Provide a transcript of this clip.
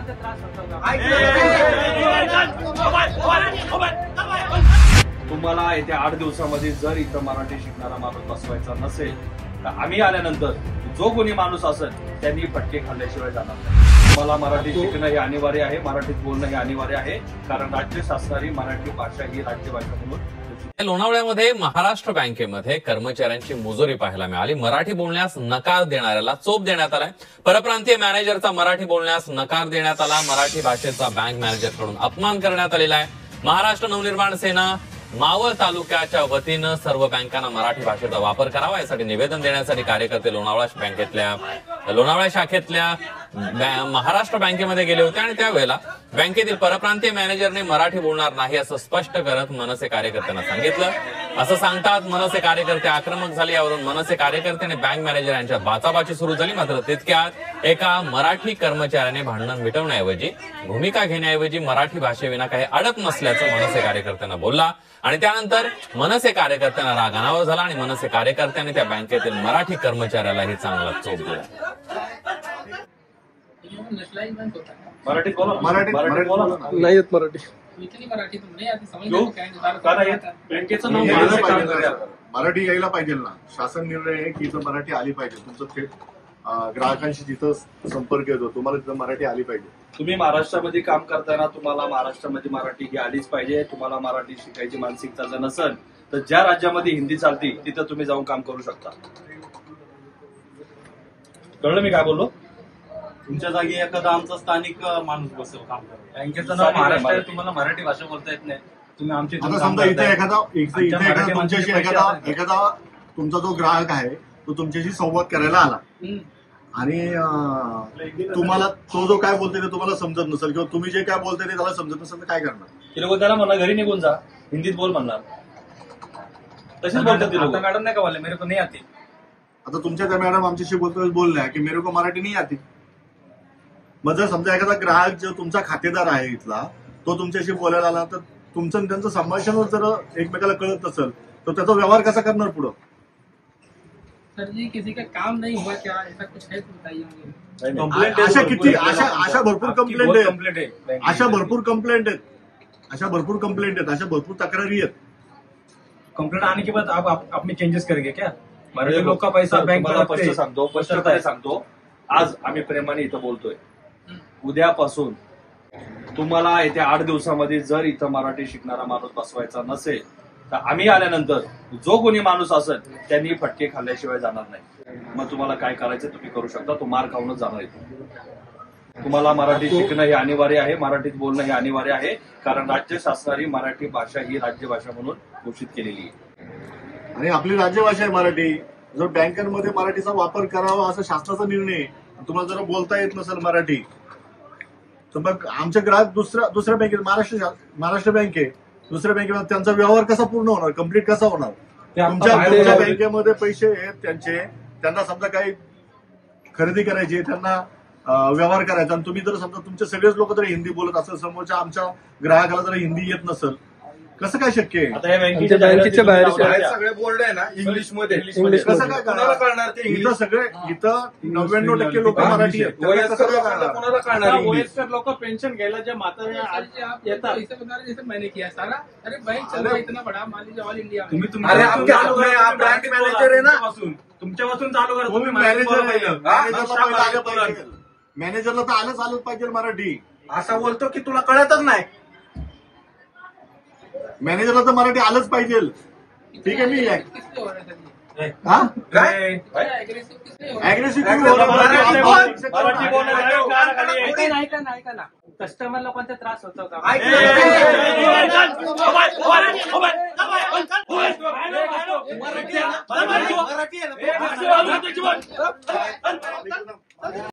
लोकांचा त्रास होतो का? तुम्हाला येत्या 8 दिवसामध्ये जर इथं मराठी शिकणारा माणूस बसवायचा नसेल तर आम्ही आल्यानंतर जो कोणी माणूस असेल त्यांनी फटके खाल्ल्याशिवाय जाणार नाही। तुम्हाला मराठी शिकणं हे अनिवार्य आहे, मराठीत बोलणं हे अनिवार्य आहे, कारण राज्य शासनाने मराठी भाषा ही राज्यभाषा म्हणून लोणावळ्यामध्ये महाराष्ट्र बँकेमध्ये कर्मचाऱ्यांची मुजोरी पाहायला मिळाली। मराठी बोलण्यास नकार देणाऱ्याला चोप देण्यात आलाय। परप्रांतीय मॅनेजरचा मराठी बोलण्यास नकार देण्यात आला। मराठी भाषेचा बँक मॅनेजरकडून अपमान करण्यात आलेला आहे। महाराष्ट्र नवनिर्माण सेना मावळ तालुक्याच्या वतीनं सर्व बँकांना मराठी भाषेचा वापर करावा यासाठी निवेदन देण्यासाठी कार्यकर्ते लोणावळा शाखेतल्या महाराष्ट्र बँकेमध्ये गेले होते आणि त्यावेळेला बँकेतील परप्रांतीय मॅनेजरने मराठी बोलणार नाही असं स्पष्ट करत मनसे कार्यकर्त्यांना सांगितलं। असं सांगतात मनसे कार्यकर्ते आक्रमक झाले। यावरून मनसे कार्यकर्त्याने बँक मॅनेजर यांच्यात बाचाबाची सुरू झाली। मात्र तितक्यात एका मराठी कर्मचाऱ्याने भांडण मिटवण्याऐवजी भूमिका घेण्याऐवजी मराठी भाषेविना काही अडत नसल्याचं मनसे कार्यकर्त्यांना बोलला आणि त्यानंतर मनसे कार्यकर्त्यांना राग अनावर झाला आणि मनसे कार्यकर्त्यांनी त्या बँकेतील मराठी कर्मचाऱ्यालाही चांगला चोप दिला। मराठी बोला, नाही येत मराठी। बँकेचं नाव मराठी यायला पाहिजे ना। शासन निर्णय आहे की इथं मराठी आली पाहिजे। तुमचं थेट ग्राहकांशी जिथं संपर्क येतो तुम्हाला तिथं मराठी आली पाहिजे। तुम्ही महाराष्ट्रामध्ये काम करताना तुम्हाला महाराष्ट्रामध्ये मराठी ही आलीच पाहिजे। तुम्हाला मराठी शिकायची मानसिकता जर नसेल तर ज्या राज्यामध्ये हिंदी चालती तिथं तुम्ही जाऊन काम करू शकता। कळलं मी काय बोललो? तुमच्या जागी एखादा आमचा स्थानिक माणूस बसेल काम करतो। बँकेचं नाव महाराष्ट्र आहे, तुम्हाला मराठी भाषा बोलता येत नाही, तुम्ही आमची समजा इथे एखादा तुमच्याशी एखादा तुमचा जो ग्राहक आहे तो तुमच्याशी संवाद करायला आला आणि तुम्हाला तो जो काय बोलतोय ते तुम्हाला समजत नसेल किंवा तुम्ही जे काय बोलताय ते त्याला समजत नसेल तर काय करणार? ते लोक त्याला म्हणा घरी निघून जा, हिंदीत बोल म्हणणार। तसेच बोलतात ते लोक। मॅडम नाही का बोलले मेरे को नहीं आती। आता तुमच्या त्या मॅडम आमच्याशी बोलल्या की मेरे को मराठी नाही आती। मग जर समजा एखादा ग्राहक जो तुमचा खातेदार आहे इथला तो तुमच्याशी बोलायला आला तर तुमचं आणि त्यांचं संभाषण जर एकमेकाला कळत नसेल तर त्याचा व्यवहार कसा करणार पुढं? सर जी किसी का काम नहीं हुआ क्या, ऐसा कुछ है तो बताइए मुझे। कंप्लेंट अशा भरपूर कंप्लेंट आहेत, अशा भरपूर तक्रारी आहेत। कंप्लेंट आने के बाद आप अपने चेंजेस करेंगे क्या? मराठी लोक का पैसा बँक स्पष्टपणे सांगतो, आज आम्ही प्रेमाने इथं बोलतोय। उद्यापासून तुम्हाला येत्या 8 दिवसामध्ये जर इथं मराठी शिकणारा माणूस बसवायचा नसेल तर आम्ही आल्यानंतर जो कोणी माणूस असेल त्यांनी फटके खाल्ल्याशिवाय जाणार नाही। मग तुम्हाला काय करायचं तुम्ही करू शकता, तो मार खाऊनच जाणार आहे। तुम्हाला मराठी शिकणं हे अनिवार्य आहे, मराठीत बोलणं हे अनिवार्य आहे, कारण राज्य शासनाने मराठी भाषा ही राज्यभाषा म्हणून घोषित केलेली आहे आणि आपली राज्यभाषा आहे मराठी। जर बँकांमध्ये मराठीचा वापर करावा असा शासनाचा निर्णय आहे, तुम्हाला जर बोलता येत नसेल मराठी तर मग आमचे ग्राहक दुसऱ्या बँकेत महाराष्ट्र बँक आहे, दुसऱ्या बँकेमध्ये त्यांचा व्यवहार कसा पूर्ण होणार, कम्प्लीट कसा होणार? तुमच्या बँकेमध्ये पैसे आहेत त्यांना समजा काही खरेदी करायची, त्यांना व्यवहार करायचा आणि तुम्ही जर समजा तुमचे सगळेच लोक जर हिंदी बोलत असेल, समोरच्या आमच्या ग्राहकाला जर हिंदी येत नसेल कसं काय शक्य आहे? आता या बँकेच्या बाहेर सगळे बोर्ड आहे ना इंग्लिश मध्ये, कसं काय करणार? इथं सगळे इथं 99% लोक मराठी आहेत, कोणाला कळणार? वयस्कर लोक पेंशन घ्यायला ज्या म्हाताऱ्या येतात जैसे मैंने किया सारा। अरे बैंक चल रहा इतना बड़ा, मान लीजिए ऑल इंडिया तुम्ही बँक मॅनेजर आहे ना, तुमच्यापासून चालू करा। तुम्ही मॅनेजरला तर आलंच पाहिजे मराठी। असा बोलतो की तुला कळतच नाही। मॅनेजरला तर मराठी आलंच पाहिजे। ठीक आहे, मी ऐका ना, कस्टमर लोकांचा त्रास होतो का? मराठी